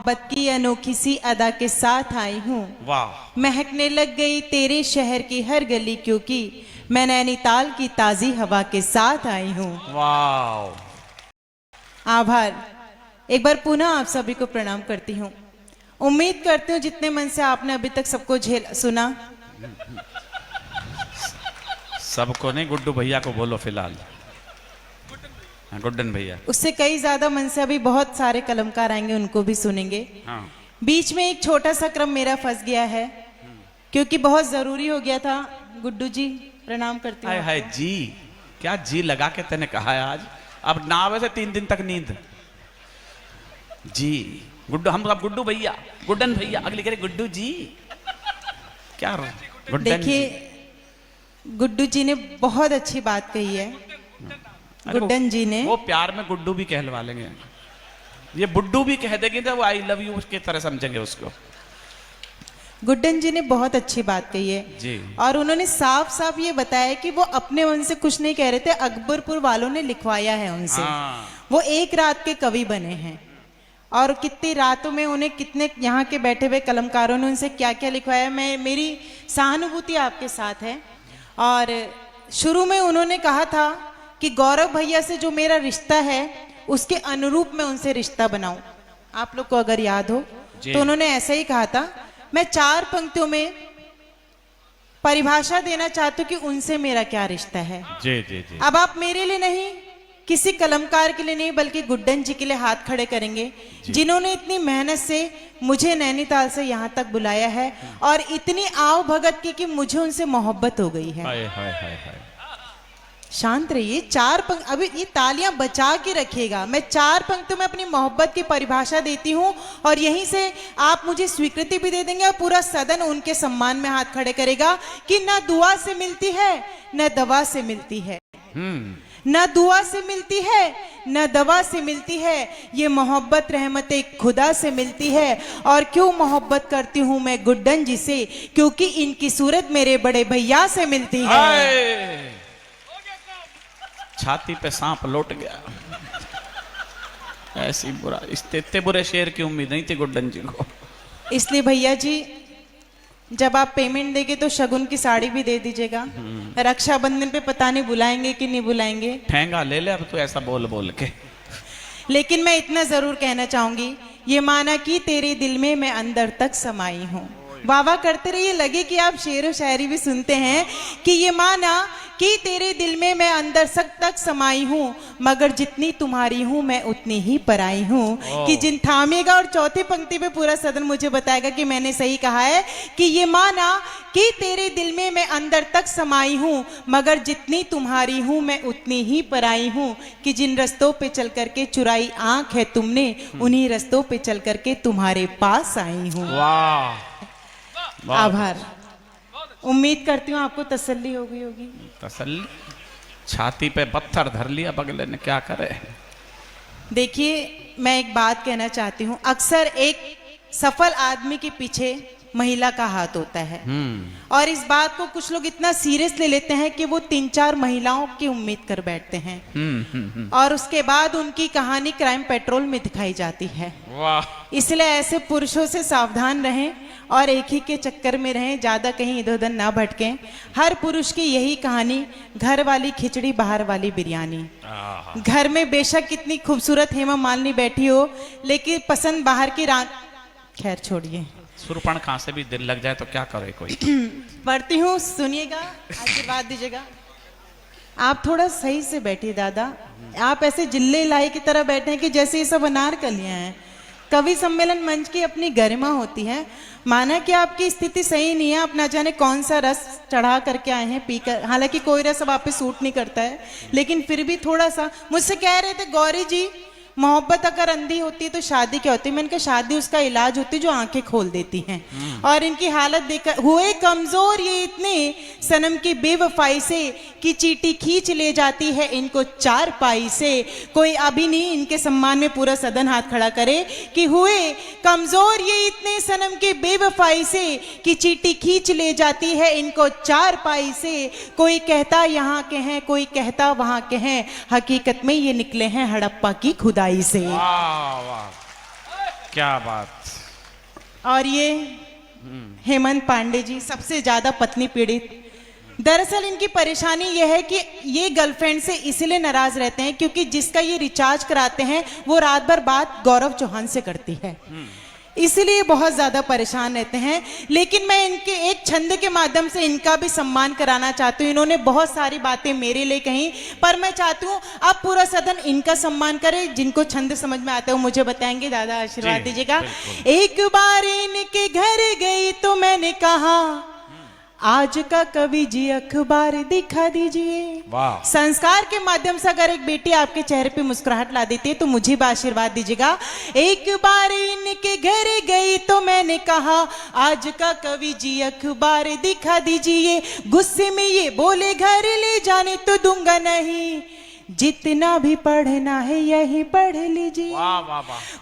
मोहब्बत की अनोखी सी अदा के साथ आई हूँ। वाह। महकने लग गई तेरे शहर की हर गली, क्योंकि मैं नैनीताल की ताजी हवा के साथ आई हूँ। वाह। आभार। एक बार पुनः आप सभी को प्रणाम करती हूँ। उम्मीद करती हूँ जितने मन से आपने अभी तक सबको सुना। सबको नहीं, गुड्डू भैया को बोलो फिलहाल। गुड्डन भैया। उससे कई ज्यादा मन से अभी बहुत सारे कलमकार आएंगे, उनको भी सुनेंगे। हाँ। बीच में एक छोटा सा क्रम मेरा फंस गया है, क्योंकि बहुत जरूरी हो गया था। गुड्डू जी प्रणाम करती हूँ। हाय जी, क्या जी लगा के तेने कहा है आज? अब ना आवे से 3 दिन तक नींद। जी गुड्डू, हम अब गुड्डू भैया, गुड्डन भैया, अगली करे गुड्डू जी। क्या गुड्डन? देखिए गुड्डू जी ने बहुत अच्छी बात कही है। गुड्डन जी ने, वो प्यार में गुड्डू भी कहलवा लेंगे, ये बुड्डू भी कह देंगे तो वो आई लव यू की तरह समझेंगे उसको। गुड्डन जी ने बहुत अच्छी बात कही है जी। और उन्होंने साफ साफ ये बताया कि वो अपने मन से कुछ नहीं कह रहे थे, अकबरपुर वालों ने लिखवाया है उनसे। हाँ। वो एक रात के कवि बने हैं और कितनी रातों में उन्हें, कितने यहाँ के बैठे हुए कलमकारों ने उनसे क्या क्या लिखवाया। मेरी सहानुभूति आपके साथ है। और शुरू में उन्होंने कहा था कि गौरव भैया से जो मेरा रिश्ता है उसके अनुरूप मैं उनसे रिश्ता बनाऊं। आप लोग को अगर याद हो तो उन्होंने ऐसा ही कहा था। मैं 4 पंक्तियों में परिभाषा देना चाहती हूँ कि उनसे मेरा क्या रिश्ता है। जी जी जी। अब आप मेरे लिए नहीं, किसी कलमकार के लिए नहीं, बल्कि गुड्डन जी के लिए हाथ खड़े करेंगे, जिन्होंने इतनी मेहनत से मुझे नैनीताल से यहाँ तक बुलाया है और इतनी आव भगत की कि मुझे उनसे मोहब्बत हो गई है। हाय हाय हाय हाय। शांत रहिए। 4 पंक्ति, अभी ये तालियां बचा के रखिएगा। मैं 4 पंक्तियों में अपनी मोहब्बत की परिभाषा देती हूँ और यहीं से आप मुझे स्वीकृति भी दे देंगे और पूरा सदन उनके सम्मान में हाथ खड़े करेगा कि न दुआ से मिलती है न दवा से मिलती है, न दुआ से मिलती है न दवा से मिलती है, ये मोहब्बत रहमत खुदा से मिलती है। और क्यों मोहब्बत करती हूँ मैं गुड्डन जी से, क्योंकि इनकी सूरत मेरे बड़े भैया से मिलती है। छाती पे सांप लौट गया। ऐसी बुरा, इतने बुरे शेर की उम्मीद नहीं थी गुड्डन जी को। इसलिए भैया जी जब आप पेमेंट देंगे तो शगुन की साड़ी भी दे दीजिएगा। रक्षाबंधन पे पता नहीं बुलाएंगे कि नहीं बुलाएंगे। ठेंगा ले ले अब तो ऐसा बोल बोल के। लेकिन मैं इतना जरूर कहना चाहूंगी, ये माना कि तेरे दिल में मैं अंदर तक समाई हूँ। वाह करते रहिए, लगे कि आप शेर व शायरी भी सुनते हैं। कि ये माना कि तेरे दिल में मैं अंदर तक समाई हूँ, मगर जितनी तुम्हारी हूँ मैं उतनी ही पराई हूँ। कि जिन थामेगा, और चौथी पंक्ति पे पूरा सदन मुझे बताएगा कि मैंने सही कहा है। कि ये माना कि तेरे दिल में मैं अंदर तक समाई हूँ, मगर जितनी तुम्हारी हूँ मैं उतनी ही पराई हूँ। कि जिन रस्तों पे चल करके चुराई आंख है तुमने, उन्हीं रस्तों पे चल करके तुम्हारे पास आई हूँ। वाह। आभार। उम्मीद करती हूँ आपको तसल्ली हो गई होगी। तसल्ली? छाती पे पत्थर धर लिया बगले ने, क्या करे। देखिए मैं एक बात कहना चाहती हूँ, अक्सर एक सफल आदमी के पीछे महिला का हाथ होता है और इस बात को कुछ लोग इतना सीरियस ले लेते हैं कि वो 3-4 महिलाओं की उम्मीद कर बैठते हैं और उसके बाद उनकी कहानी क्राइम पेट्रोल में दिखाई जाती है। वाह। इसलिए ऐसे पुरुषों से सावधान रहें और एक ही के चक्कर में रहें, ज्यादा कहीं इधर उधर ना भटकें। हर पुरुष की यही कहानी, घर वाली खिचड़ी बाहर वाली बिरयानी। घर में बेशक कितनी खूबसूरत हेमा मालिनी बैठी हो, लेकिन पसंद बाहर की खैर छोड़िए। सुरपण कहाँ से भी दिल लग जाए तो क्या करे कोई। पढ़ती हूँ, सुनिएगा, आशीर्वाद दीजिएगा। आप थोड़ा सही से बैठिए दादा। आप ऐसे जिले इलाही की तरह बैठे हैं कि जैसे ये सब अनारकलियां हैं। कवि सम्मेलन मंच की अपनी गरिमा होती है। माना कि आपकी स्थिति सही नहीं है, आप ना जाने कौन सा रस चढ़ा करके आए हैं पीकर, हालांकि कोई रस अब आप पे सूट नहीं करता है, लेकिन फिर भी थोड़ा सा। मुझसे कह रहे थे गौरी जी, मोहब्बत अगर अंधी होती है तो शादी क्या होती है? मैंने कहा शादी उसका इलाज होती है जो आंखें खोल देती हैं। और इनकी हालत देखकर हुए कमजोर ये इतने सनम की बेवफाई से कि चीटी खींच ले जाती है इनको 4 पाई से। कोई अभी नहीं इनके सम्मान में पूरा सदन हाथ खड़ा करे कि हुए कमजोर ये इतने सनम की बेवफाई से कि चीटी खींच ले जाती है इनको 4 पाई से। कोई कहता यहाँ के हैं, कोई कहता वहां के हैं, हकीकत में ये निकले हैं हड़प्पा की खुदाई से। वाह वाह। क्या बात। और ये हेमंत पांडे जी सबसे ज्यादा पत्नी पीड़ित। दरअसल इनकी परेशानी यह है कि ये गर्लफ्रेंड से इसलिए नाराज रहते हैं क्योंकि जिसका ये रिचार्ज कराते हैं वो रात भर बात गौरव चौहान से करती है, इसलिए बहुत ज्यादा परेशान रहते हैं। लेकिन मैं इनके एक छंद के माध्यम से इनका भी सम्मान कराना चाहती हूँ। इन्होंने बहुत सारी बातें मेरे लिए कही, पर मैं चाहती हूँ अब पूरा सदन इनका सम्मान करे। जिनको छंद समझ में आता है वो मुझे बताएंगे। दादा आशीर्वाद दीजिएगा। एक बार इनके घर गई तो मैंने कहा आज का कवि जी अखबार दिखा दीजिए। संस्कार के माध्यम से अगर एक बेटी आपके चेहरे पे मुस्कुराहट ला देती है तो मुझे भी आशीर्वाद दीजिएगा। एक बार इनके घर गई तो मैंने कहा आज का कवि जी अखबार दिखा दीजिए। गुस्से में ये बोले घर ले जाने तो दूंगा नहीं, जितना भी पढ़ना है यही पढ़ लीजिए।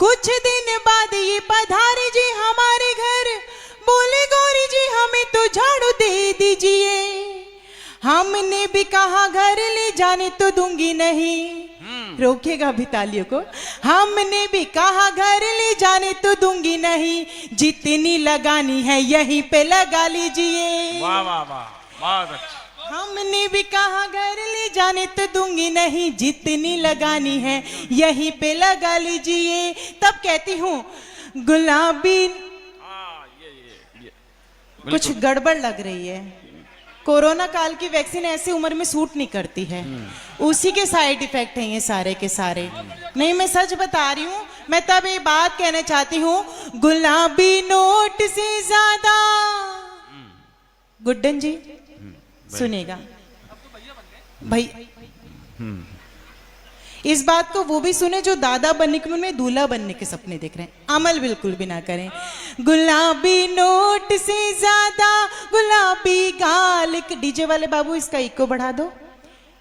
कुछ दिन बाद ये पधारे जी हमारे घर, बोले गौरी जी हमें तो झाड़ू दे दीजिए। हमने भी कहा घर ले जाने तो दूंगी नहीं, रोकेगा भी तालियों को। हमने भी कहा घर ले जाने तो दूंगी नहीं, जितनी लगानी है यहीं पे लगा लीजिए। वाह वाह वाह, बहुत अच्छा। हमने भी कहा घर ले जाने तो दूंगी नहीं, जितनी लगानी है यहीं पे लगा लीजिए। तब कहती हूँ गुलाबी कुछ गड़बड़ लग रही है। कोरोना काल की वैक्सीन ऐसी उम्र में सूट नहीं करती है, उसी के साइड इफेक्ट हैं ये सारे के सारे। नहीं मैं सच बता रही हूँ। मैं तब ये बात कहना चाहती हूँ गुलाबी नोट से ज्यादा। गुड्डन जी सुनेगा भाई, इस बात को वो भी सुने जो दादा बनने के में दूल्हा बनने के सपने देख रहे हैं, अमल बिल्कुल भी ना करें। गुलाबी नोट से ज्यादा गुलाबी गाल। डीजे वाले बाबू इसका इको बढ़ा दो,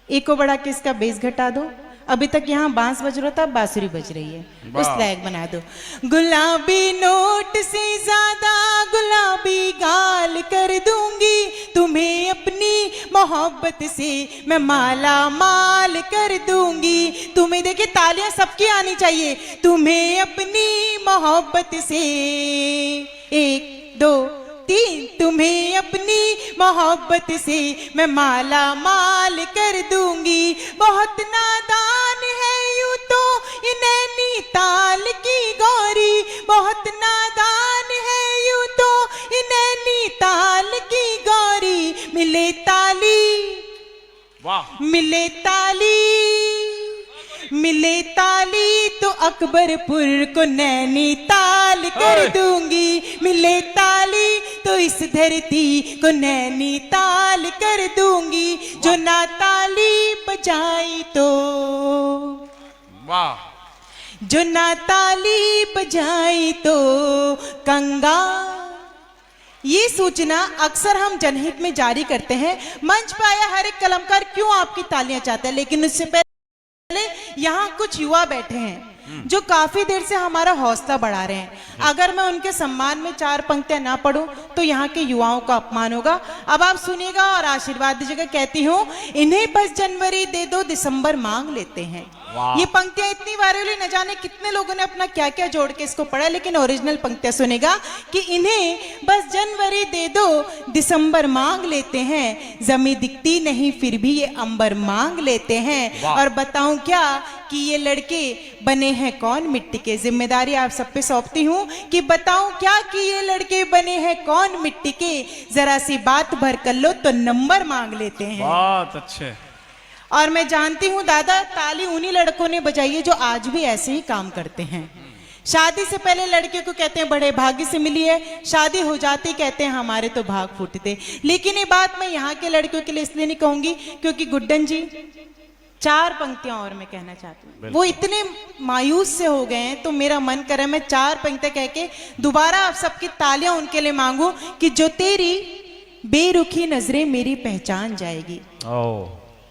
इको बढ़ा के इसका बेस घटा दो। अभी तक यहाँ बांस बज रहा था, बांसुरी बज रही है, उस लायक बना दो। गुलाबी नोट से ज्यादा गुलाबी गाल कर दूंगी तुम्हें, अपनी मोहब्बत से मैं माला माल कर दूंगी तुम्हें। देखिए तालियां सबकी आनी चाहिए। तुम्हें अपनी मोहब्बत से, 1 2 3, तुम्हें अपनी मोहब्बत से मैं माला माल कर दूंगी। बहुत नादान है यूं तो ये नैनीताल की गौरी, बहुत नादान है यूं तो ये नैनीताल की गौरी। मिले ताली, वाह मिले ताली, मिले ताली तो अकबरपुर को नैनीताल कर दूंगी। मिले ताली तो इस धरती को नैनीताल कर दूंगी। जो ना ताली बजाई तो, वाह, जो ना ताली बजाई तो कंगाल। ये सूचना अक्सर हम जनहित में जारी करते हैं। मंच पर आया हर एक कलमकार क्यों आपकी तालियां चाहता है, लेकिन उससे पहले यहाँ कुछ युवा बैठे हैं जो काफी देर से हमारा हौसला बढ़ा रहे हैं। अगर मैं उनके सम्मान में 4 पंक्तियां ना पढ़ूं तो यहाँ के युवाओं का अपमान होगा। अब आप सुनिएगा और आशीर्वाद दीजिएगा। कहती हूँ इन्हें बस जनवरी दे दो, दिसंबर मांग लेते हैं। ये पंक्तियां इतनी वायरल हुई, न जाने कितने लोगों ने अपना क्या क्या जोड़ के इसको पढ़ा, लेकिन ओरिजिनल पंक्तियां सुनेगा कि इन्हें बस जनवरी दे दो, दिसंबर मांग लेते हैं। जमीन दिखती नहीं फिर भी ये अंबर मांग लेते हैं। और बताऊं क्या कि ये लड़के बने हैं कौन मिट्टी के। जिम्मेदारी आप सब पे सौंपती हूँ कि बताऊं क्या कि ये लड़के बने हैं कौन मिट्टी के। जरा सी बात भर कर लो तो नंबर मांग लेते हैं। बहुत अच्छे। और मैं जानती हूँ दादा ताली उन्हीं लड़कों ने बजाई है जो आज भी ऐसे ही काम करते हैं। शादी से पहले लड़के को कहते हैं बड़े भाग्य से मिली है, शादी हो जाती कहते हैं हमारे तो भाग फूटते। लेकिन ये बात मैं यहाँ के लड़कियों के लिए इसलिए नहीं कहूंगी क्योंकि गुड्डन जी 4 पंक्तियां और मैं कहना चाहती हूँ। वो इतने मायूस से हो गए हैं तो मेरा मन करे मैं 4 पंक्तियां कह के दोबारा आप सबकी तालियां उनके लिए मांगू कि जो तेरी बेरुखी नजरें मेरी पहचान जाएगी।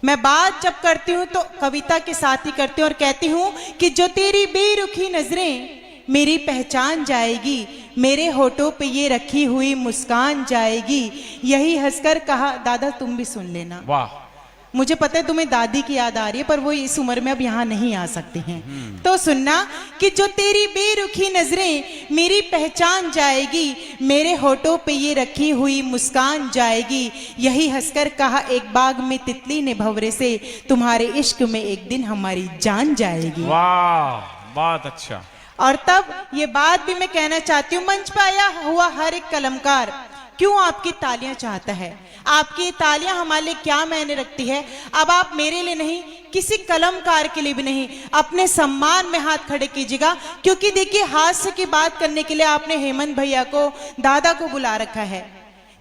मैं बात जब करती हूँ तो कविता के साथ ही करती हूँ और कहती हूँ कि जो तेरी बेरुखी नजरें मेरी पहचान जाएगी, मेरे होठों पे ये रखी हुई मुस्कान जाएगी। यही हंसकर कहा, दादा तुम भी सुन लेना। वाह। मुझे पता है तुम्हें दादी की याद आ रही है, पर वो इस उम्र में अब यहाँ नहीं आ सकती हैं। तो सुनना कि जो तेरी बेरुखी नजरें मेरी पहचान जाएगी, मेरे होठों पे ये रखी हुई मुस्कान जाएगी, यही हंसकर कहा एक बाग में तितली ने भंवरे से, तुम्हारे इश्क में एक दिन हमारी जान जाएगी। वाह, बहुत अच्छा। और तब ये बात भी मैं कहना चाहती हूँ, मंच पे आया हुआ हर एक कलमकार क्यों आपकी तालियां चाहता है, आपकी तालियां हमारे लिए क्या मायने रखती है। अब आप मेरे लिए नहीं, किसी कलमकार के लिए भी नहीं, अपने सम्मान में हाथ खड़े कीजिएगा, क्योंकि देखिए हास्य की बात करने के लिए आपने हेमंत भैया को, दादा को बुला रखा है।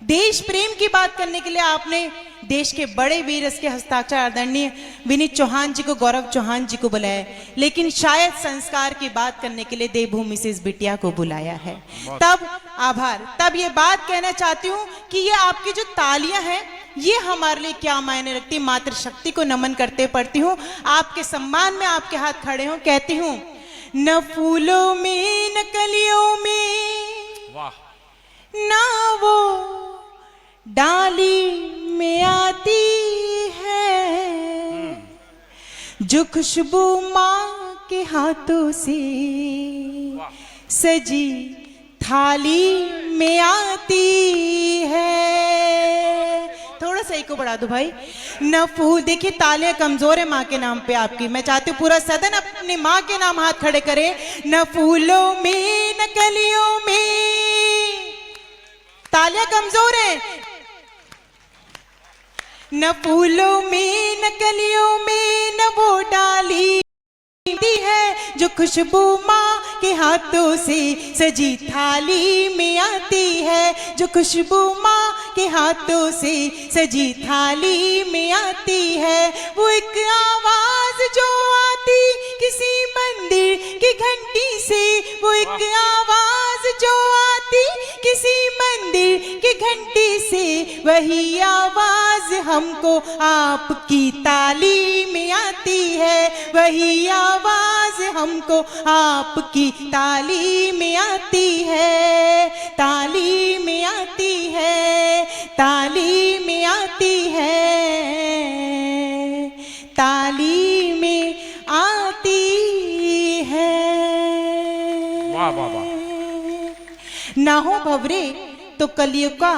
देश प्रेम की बात करने के लिए आपने देश के बड़े वीर के हस्ताक्षर आदरणीय विनीत चौहान जी को, गौरव चौहान जी को बुलाया है, लेकिन शायद संस्कार की बात करने के लिए देवभूमि से इस बिटिया को बुलाया है। तब आभार, तब ये बात कहना चाहती हूँ कि ये आपकी जो तालियां हैं ये हमारे लिए क्या मायने रखती। मातृशक्ति को नमन करते पढ़ती हूँ, आपके सम्मान में आपके हाथ खड़े हूँ, कहती हूँ न फूलों में न कलियों में, वाह, ना वो डाली में आती है, जो खुशबू माँ के हाथों से सजी थाली में आती है। थोड़ा सा को बढ़ा दो भाई। न फूल, देखिए तालियां कमजोर है माँ के नाम पे आपकी, मैं चाहती हूँ पूरा सदन अपनी माँ के नाम हाथ खड़े करे। न फूलों में न कलियों में, तालियां कमजोर है। न फूलों में न कलियों में, न वो डाली है जो खुशबू माँ के हाथों से सजी थाली में आती है, जो खुशबू माँ के हाथों से सजी थाली में आती है। वो एक आवाज जो आती किसी मंदिर की घंटी से, वो एक आवाज जो आती किसी मंदिर की घंटी से, वही आवाज हमको आपकी ताली में आती है, वही आवाज हमको आपकी ताली में आती है, ताली में आती है, ताली में आती है, ताली में आती है। वाह वाह वाह। ना हो भंवरे तो कलियुग का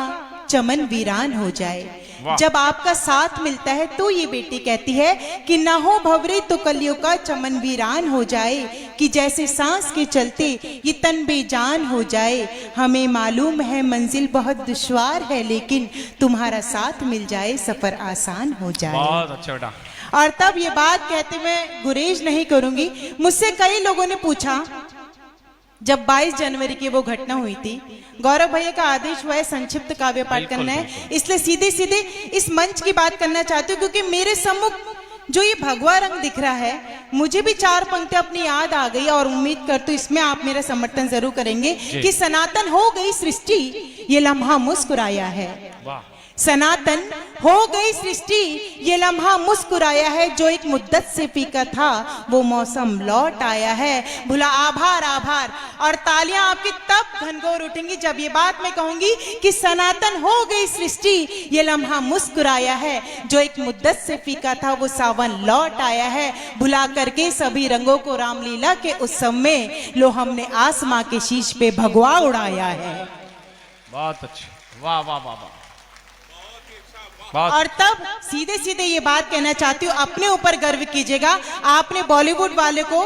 चमन वीरान हो जाए। जब आपका साथ मिलता है तो ये बेटी कहती है कि ना हो भंवरे तो कलियुग का चमन वीरान हो जाए, कि जैसे सांस के चलते ये तन बेजान हो जाए। हमें मालूम है मंजिल बहुत दुश्वार है, लेकिन तुम्हारा साथ मिल जाए सफर आसान हो जाए। बहुत अच्छा बेटा। और तब ये बात कहते मैं गुरेज नहीं करूंगी। मुझसे कई लोगों ने पूछा, जब 22 जनवरी की वो घटना हुई थी, गौरव भैया का आदेश हुआ है संक्षिप्त काव्य पाठ करना है, इसलिए सीधे सीधे इस मंच की बात करना चाहती हूँ, क्योंकि मेरे सम्मुख जो ये भगवा रंग दिख रहा है, मुझे भी 4 पंक्तियां अपनी याद आ गई और उम्मीद करती हूँ इसमें आप मेरा समर्थन जरूर करेंगे कि सनातन हो गई सृष्टि, ये लम्हा मुस्कुराया है। वाह। सनातन हो गई सृष्टि, ये लम्हा मुस्कुराया है, जो एक मुद्दत से फीका था वो मौसम लौट आया है। भुला आभार आभार। और तालियां आपकी तब घनघोर उठेंगी जब ये बात मैं कहूंगी कि सनातन हो गई सृष्टि, ये लम्हा मुस्कुराया है, जो एक मुद्दत से फीका था वो सावन लौट आया है। भुला करके सभी रंगों को रामलीला के उत्सव में, लो हमने आसमां के शीश पे भगवा उड़ाया है। बहुत अच्छा। वाह वाह वाह वाह। और तब सीधे सीधे ये बात कहना चाहती हूँ, अपने ऊपर गर्व कीजिएगा। आपने बॉलीवुड वाले को